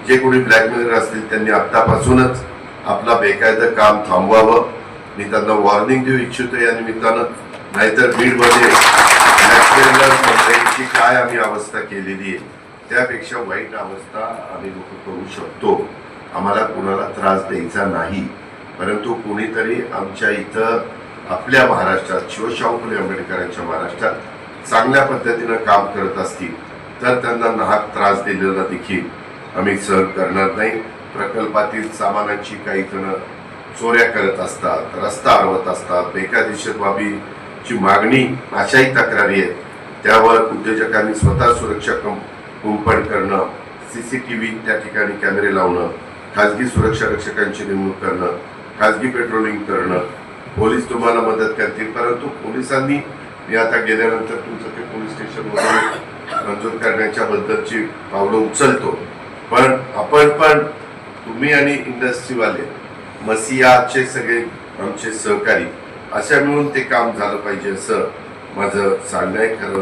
जे कोणी ब्लॅकमेलर असतील त्यांनी आत्तापासूनच आपला बेकायदा काम थांबवावं. मी त्यांना वॉर्निंग देऊ इच्छितो या निमित्तानं. नाहीतर बीडमध्ये ब्लॅकमेलर मंत्र्यांची काय आम्ही अवस्था केलेली आहे त्यापेक्षा वाईट अवस्था आम्ही लोक करू शकतो. आम्हाला कुणाला त्रास द्यायचा नाही. परंतु कोणीतरी आमच्या इथं आपल्या महाराष्ट्रात शिवशाहू फुले आंबेडकरांच्या महाराष्ट्रात चांगल्या पद्धतीनं काम करत असतील तर त्यांना नाहक त्रास दिलेला देखील आम्ही सहन करणार नाही. प्रकल्पातील सामानाची काही जण चोऱ्या करत असतात, रस्ता अडवत असतात, बेकायदेशीर बाबीची मागणी अशाही तक्रारी आहेत. त्यावर उद्योजकांनी स्वतः सुरक्षा कुंपण करणं, CCTV त्या ठिकाणी कॅमेरे लावणं, खाजगी सुरक्षा रक्षकांची नेमणूक करणं, खाजगी पेट्रोलिंग करणं. पोलीस तुम्हाला मदत करतील. परंतु पोलिसांनी मी आता गेल्यानंतर तुमचं ते पोलीस स्टेशन वगैरे मंजूर करण्याच्या बद्दलची पावलं उचलतो. पण आपण पण तुम्ही आणि इंडस्ट्रीवाले मसियाचे सगळे आमचे सहकारी अशा मिळून ते काम झालं पाहिजे असं माझं सांगणं आहे. खरं